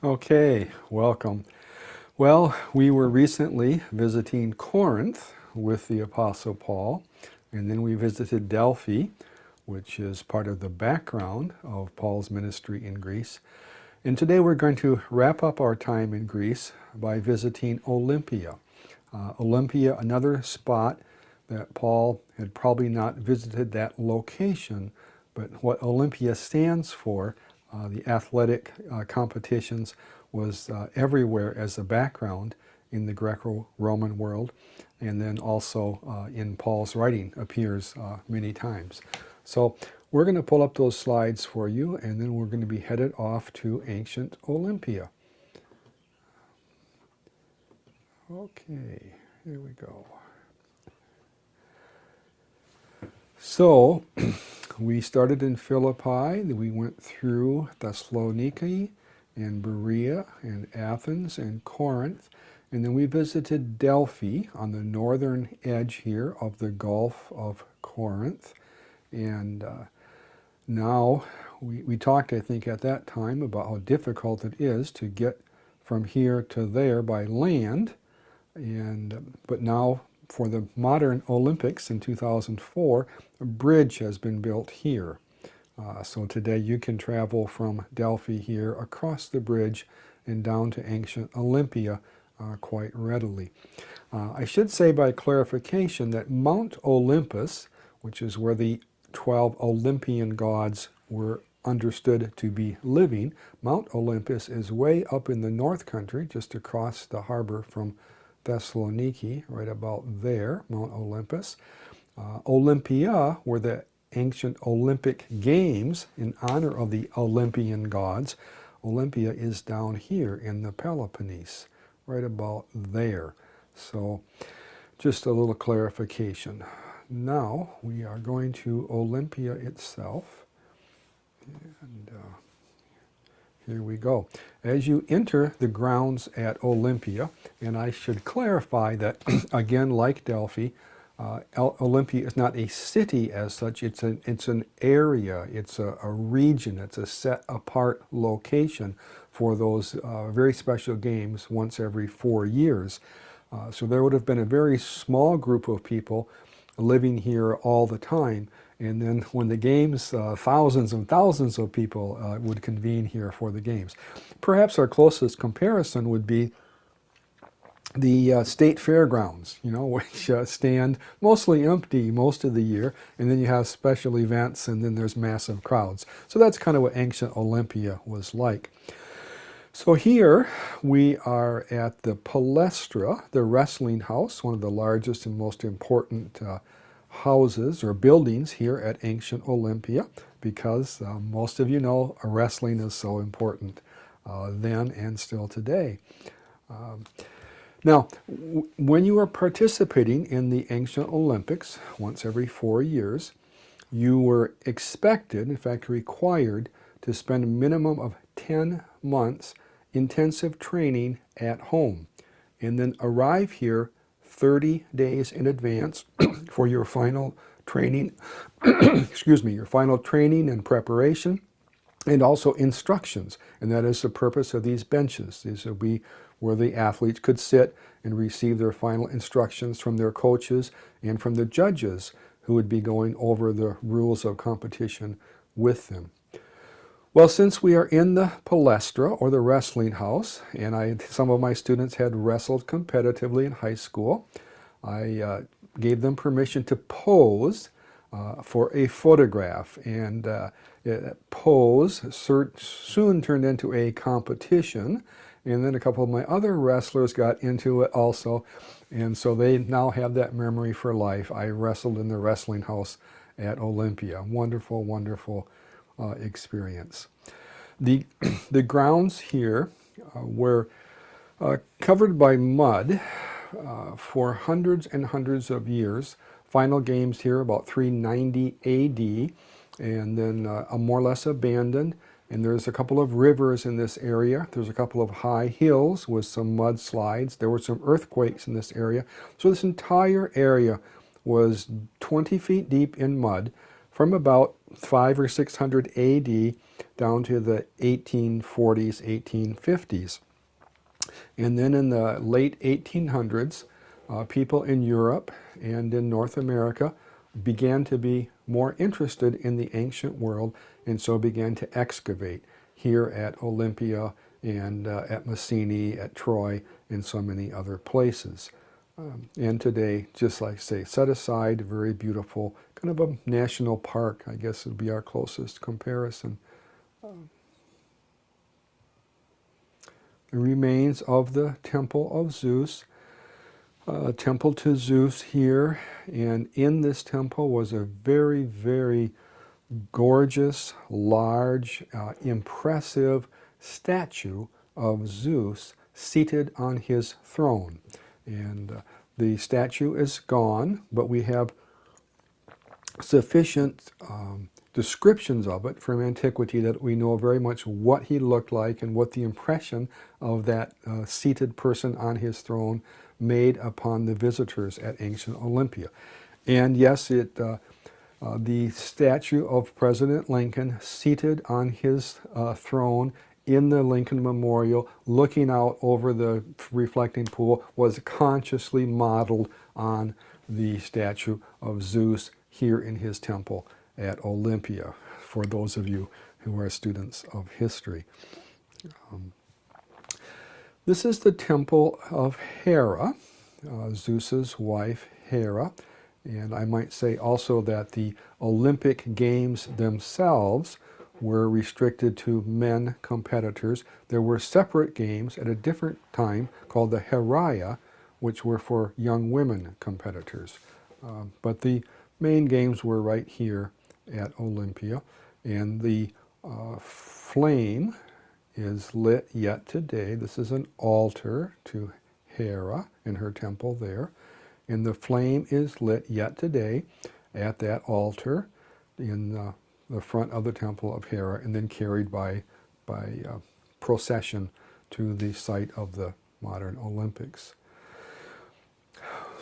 Okay, welcome. Well, we were recently visiting Corinth with the Apostle Paul, and then we visited Delphi, which is part of the background of Paul's ministry in Greece. And today we're going to wrap up our time in Greece by visiting Olympia. Olympia, another spot that Paul had probably not visited that location, but what Olympia stands for, the athletic competitions, was everywhere as a background in the Greco-Roman world, and then also in Paul's writing appears many times. So we're going to pull up those slides for you, and then we're going to be headed off to ancient Olympia. Okay, here we go. So we started in Philippi, we went through Thessaloniki and Berea and Athens and Corinth, and then we visited Delphi on the northern edge here of the Gulf of Corinth. And now we talked, I think, at that time about how difficult it is to get from here to there by land. But now for the modern Olympics in 2004, a bridge has been built here. So today you can travel from Delphi here across the bridge and down to ancient Olympia quite readily. I should say by clarification that Mount Olympus, which is where the 12 Olympian gods were understood to be living, Mount Olympus is way up in the North Country, just across the harbor from Thessaloniki, right about there, Mount Olympus. Olympia, where the ancient Olympic Games in honor of the Olympian gods, Olympia is down here in the Peloponnese, right about there. So just a little clarification. Now we are going to Olympia itself, and here we go. As you enter the grounds at Olympia, and I should clarify that, again, like Delphi, Olympia is not a city as such, it's an area, it's a region, it's a set apart location for those very special games once every 4 years. So there would have been a very small group of people living here all the time, and then when the games, thousands and thousands of people would convene here for the games. Perhaps our closest comparison would be the state fairgrounds, which stand mostly empty most of the year, and then you have special events, and then there's massive crowds. So that's kind of what ancient Olympia was like. So here we are at the Palestra, the wrestling house, one of the largest and most important houses or buildings here at ancient Olympia, because most of you know wrestling is so important then and still today. Now, when you are participating in the ancient Olympics, once every 4 years, you were expected, in fact required, to spend a minimum of 10 months intensive training at home, and then arrive here 30 days in advance for your final training, excuse me, your final training and preparation, and also instructions. And that is the purpose of these benches. These will be where the athletes could sit and receive their final instructions from their coaches and from the judges who would be going over the rules of competition with them. Well, since we are in the Palestra, or the wrestling house, and some of my students had wrestled competitively in high school, I gave them permission to pose for a photograph, and pose soon turned into a competition, and then a couple of my other wrestlers got into it also, and so they now have that memory for life. I wrestled in the wrestling house at Olympia. Wonderful, wonderful experience. The grounds here were covered by mud for hundreds and hundreds of years. Final games here about 390 AD, and then more or less abandoned. And there's a couple of rivers in this area. There's a couple of high hills with some mudslides. There were some earthquakes in this area. So this entire area was 20 feet deep in mud from about 500 or 600 AD down to the 1840s, 1850s. And then in the late 1800s, people in Europe and in North America began to be more interested in the ancient world, and so began to excavate here at Olympia and at Messini, at Troy, and so many other places. And today, just like say, set aside, very beautiful, kind of a national park, I guess would be our closest comparison. The remains of the Temple of Zeus, temple to Zeus here, and in this temple was a very, very gorgeous, large, impressive statue of Zeus seated on his throne. And the statue is gone, but we have sufficient descriptions of it from antiquity that we know very much what he looked like and what the impression of that seated person on his throne made upon the visitors at Ancient Olympia. And yes, the statue of President Lincoln seated on his throne in the Lincoln Memorial, looking out over the reflecting pool, was consciously modeled on the statue of Zeus here in his temple at Olympia, for those of you who are students of history. This is the temple of Hera, Zeus's wife Hera. And I might say also that the Olympic Games themselves were restricted to men competitors. There were separate games at a different time called the Heraya, which were for young women competitors. But the main games were right here at Olympia. And the flame is lit yet today. This is an altar to Hera in her temple there. And the flame is lit yet today at that altar in the front of the temple of Hera, and then carried by procession to the site of the modern Olympics.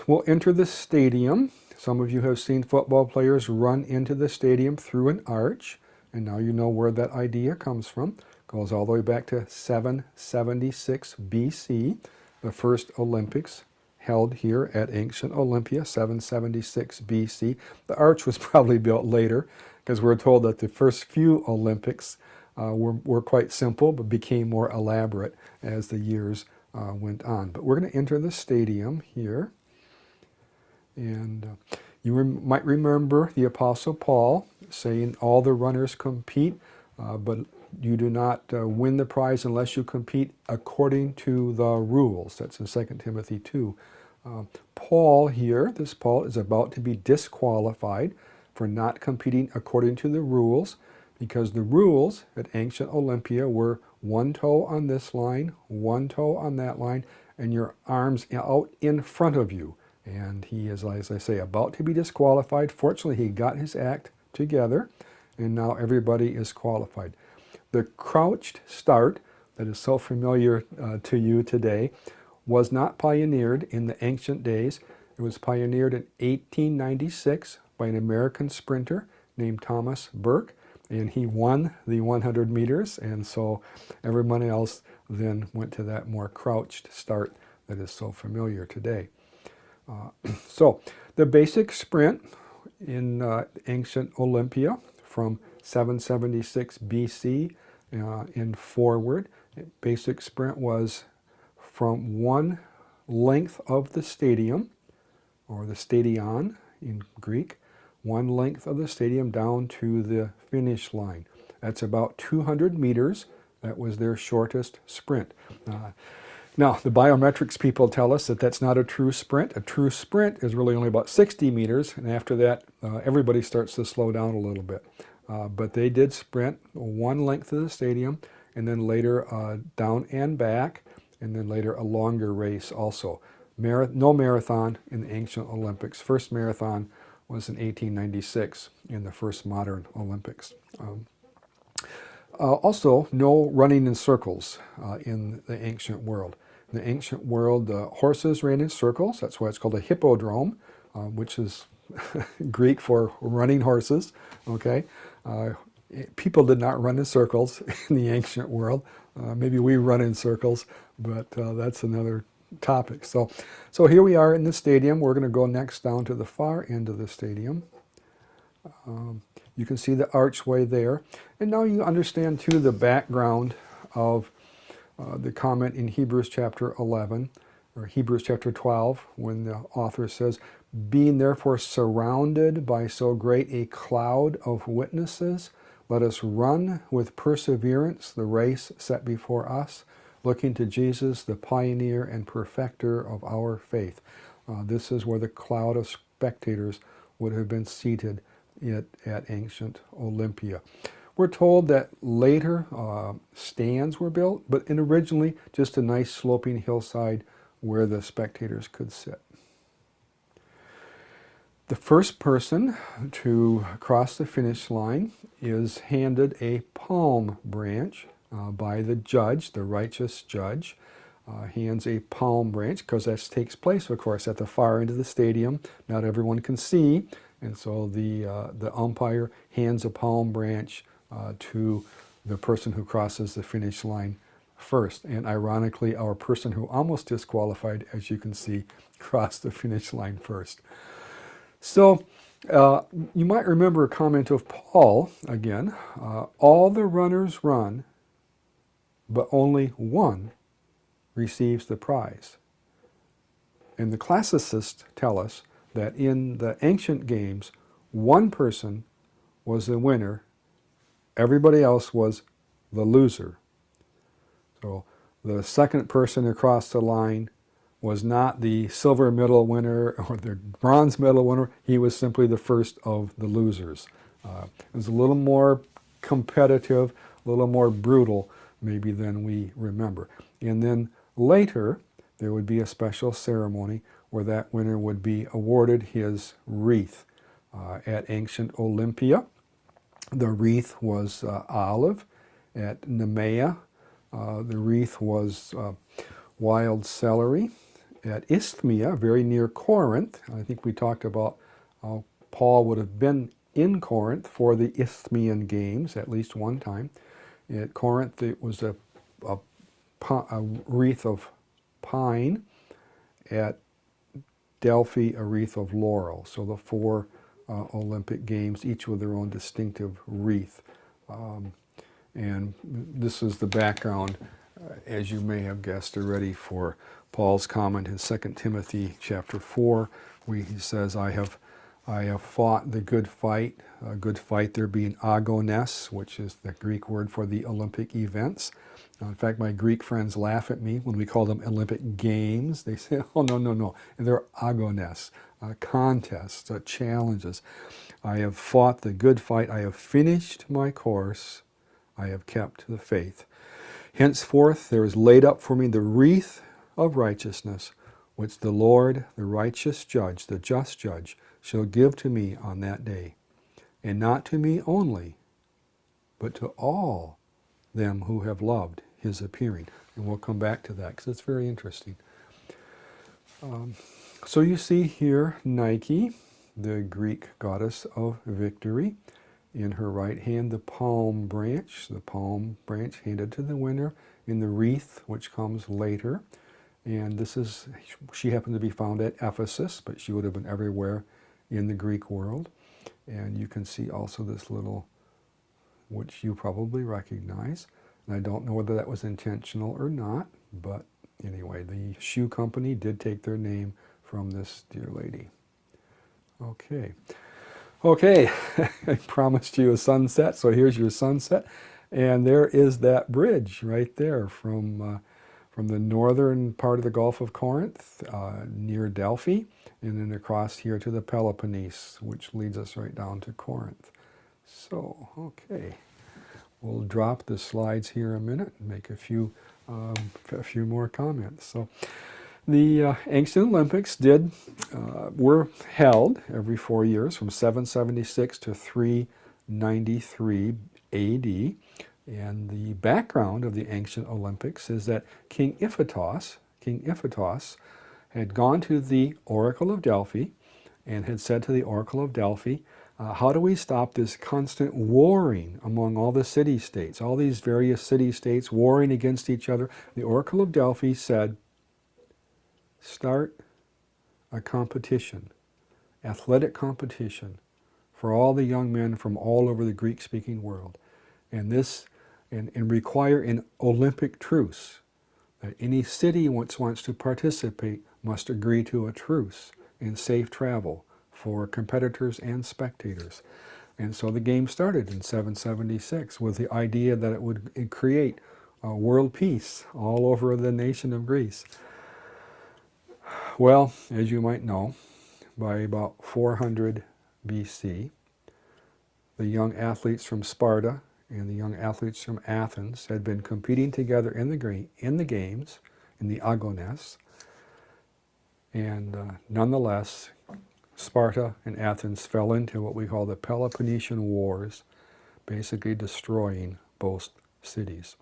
We'll enter the stadium. Some of you have seen football players run into the stadium through an arch, and now you know where that idea comes from. It goes all the way back to 776 BC, the first Olympics held here at Ancient Olympia, 776 BC. The arch was probably built later, because we're told that the first few Olympics were quite simple, but became more elaborate as the years went on. But we're going to enter the stadium here. And you might remember the Apostle Paul saying all the runners compete, but you do not win the prize unless you compete according to the rules. That's in 2 Timothy 2. Paul here, this Paul, is about to be disqualified for not competing according to the rules, because the rules at Ancient Olympia were one toe on this line, one toe on that line, and your arms out in front of you. And he is, as I say, about to be disqualified. Fortunately, he got his act together, and now everybody is qualified. The crouched start that is so familiar to you today was not pioneered in the ancient days. It was pioneered in 1896 by an American sprinter named Thomas Burke, and he won the 100 meters, and so everyone else then went to that more crouched start that is so familiar today. So the basic sprint in Ancient Olympia from 776 BC and forward, basic sprint was from one length of the stadium, or the stadion in Greek, one length of the stadium down to the finish line. That's about 200 meters. That was their shortest sprint. Now, the biometrics people tell us that that's not a true sprint. A true sprint is really only about 60 meters, and after that, everybody starts to slow down a little bit. But they did sprint one length of the stadium, and then later down and back, and then later a longer race also. No marathon in the Ancient Olympics. First marathon was in 1896 in the first modern Olympics. Also, no running in circles in the ancient world. In the ancient world, horses ran in circles. That's why it's called a hippodrome, which is Greek for running horses. Okay, People did not run in circles in the ancient world. Maybe we run in circles, but that's another topic. So here we are in the stadium. We're going to go next down to the far end of the stadium. You can see the archway there. And now you understand, too, the background of the comment in Hebrews chapter 11, or Hebrews chapter 12, when the author says, being therefore surrounded by so great a cloud of witnesses, let us run with perseverance the race set before us, looking to Jesus, the pioneer and perfecter of our faith. This is where the cloud of spectators would have been seated at Ancient Olympia. We're told that later stands were built, but originally just a nice sloping hillside where the spectators could sit. The first person to cross the finish line is handed a palm branch by the judge, the righteous judge. Hands a palm branch, because that takes place, of course, at the far end of the stadium. Not everyone can see, and so the umpire hands a palm branch to the person who crosses the finish line first. And ironically, our person who almost disqualified, as you can see, crossed the finish line first. So you might remember a comment of Paul again. All the runners run, but only one receives the prize. And the classicists tell us that in the ancient games, one person was the winner, everybody else was the loser. So the second person across the line was not the silver medal winner or the bronze medal winner. He was simply the first of the losers. It was a little more competitive, a little more brutal maybe than we remember. And then later, there would be a special ceremony where that winner would be awarded his wreath. At Ancient Olympia, the wreath was olive. At Nemea, the wreath was wild celery. At Isthmia, very near Corinth, I think we talked about how Paul would have been in Corinth for the Isthmian Games at least one time. At Corinth, it was a wreath of pine. At Delphi, a wreath of laurel. So the four Olympic Games, each with their own distinctive wreath. And this is the background, as you may have guessed already, for Paul's comment in 2 Timothy chapter 4, where he says, I have fought the good fight. A good fight there being agones, which is the Greek word for the Olympic events. In fact, my Greek friends laugh at me when we call them Olympic Games. They say, oh, no. And they're agones, contests, challenges. I have fought the good fight. I have finished my course. I have kept the faith. Henceforth, there is laid up for me the wreath of righteousness, which the Lord, the righteous judge, the just judge, shall give to me on that day. And not to me only, but to all them who have loved his appearing. And we'll come back to that because it's very interesting. So you see here Nike, the Greek goddess of victory. In her right hand, the palm branch handed to the winner in the wreath, which comes later. And she happened to be found at Ephesus, but she would have been everywhere in the Greek world. And you can see also this little, which you probably recognize. And I don't know whether that was intentional or not, but anyway, the shoe company did take their name from this dear lady. Okay, I promised you a sunset, so here's your sunset. And there is that bridge right there from the northern part of the Gulf of Corinth, near Delphi, and then across here to the Peloponnese, which leads us right down to Corinth. So, okay, we'll drop the slides here a minute and make a few more comments. So, the Ancient Olympics were held every 4 years from 776 to 393 AD. And the background of the Ancient Olympics is that King Iphitos had gone to the Oracle of Delphi and had said to the Oracle of Delphi, How do we stop this constant warring among all the city-states, all these various city-states warring against each other? The Oracle of Delphi said, start a competition, athletic competition, for all the young men from all over the Greek-speaking world. And require an Olympic truce, that any city which wants to participate must agree to a truce in safe travel for competitors and spectators. And so the game started in 776 with the idea that it would create world peace all over the nation of Greece. Well, as you might know, by about 400 BC, the young athletes from Sparta and the young athletes from Athens had been competing together in the games, in the agones, and nonetheless, Sparta and Athens fell into what we call the Peloponnesian Wars, basically destroying both cities.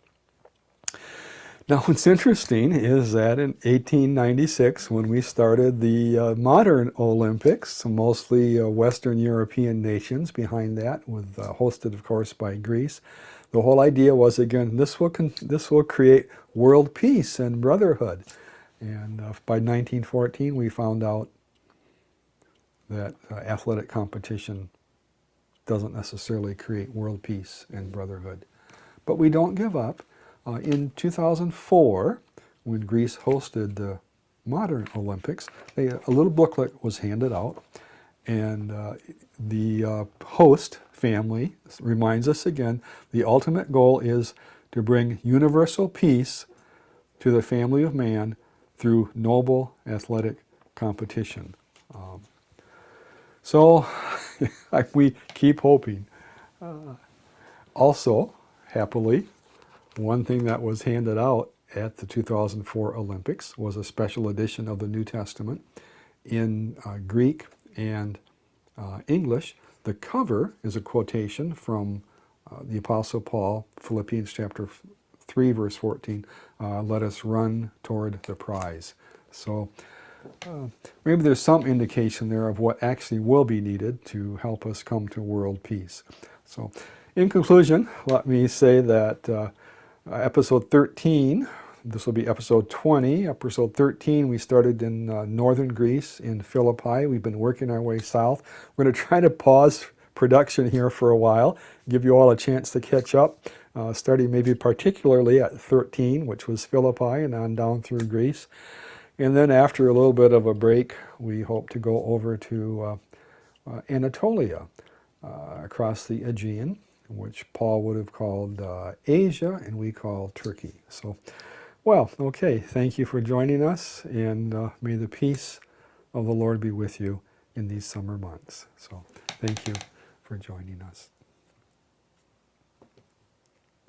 Now, what's interesting is that in 1896, when we started the modern Olympics, mostly Western European nations behind that, with hosted, of course, by Greece, the whole idea was, again, this will create world peace and brotherhood. And by 1914, we found out that athletic competition doesn't necessarily create world peace and brotherhood. But we don't give up. In 2004, when Greece hosted the modern Olympics, a little booklet was handed out, and the host family reminds us again, the ultimate goal is to bring universal peace to the family of man through noble athletic competition. So we keep hoping. Also, happily, one thing that was handed out at the 2004 Olympics was a special edition of the New Testament in Greek and English. The cover is a quotation from the Apostle Paul, Philippians chapter 3, verse 14, let us run toward the prize. So maybe there's some indication there of what actually will be needed to help us come to world peace. So in conclusion, let me say that episode 13, this will be episode 20. Episode 13, we started in northern Greece, in Philippi. We've been working our way south. We're going to try to pause production here for a while, give you all a chance to catch up, starting maybe particularly at 13, which was Philippi, and on down through Greece. And then after a little bit of a break, we hope to go over to Anatolia, across the Aegean, which Paul would have called Asia, and we call Turkey. So, well, okay, thank you for joining us, and may the peace of the Lord be with you in these summer months. So, thank you for joining us.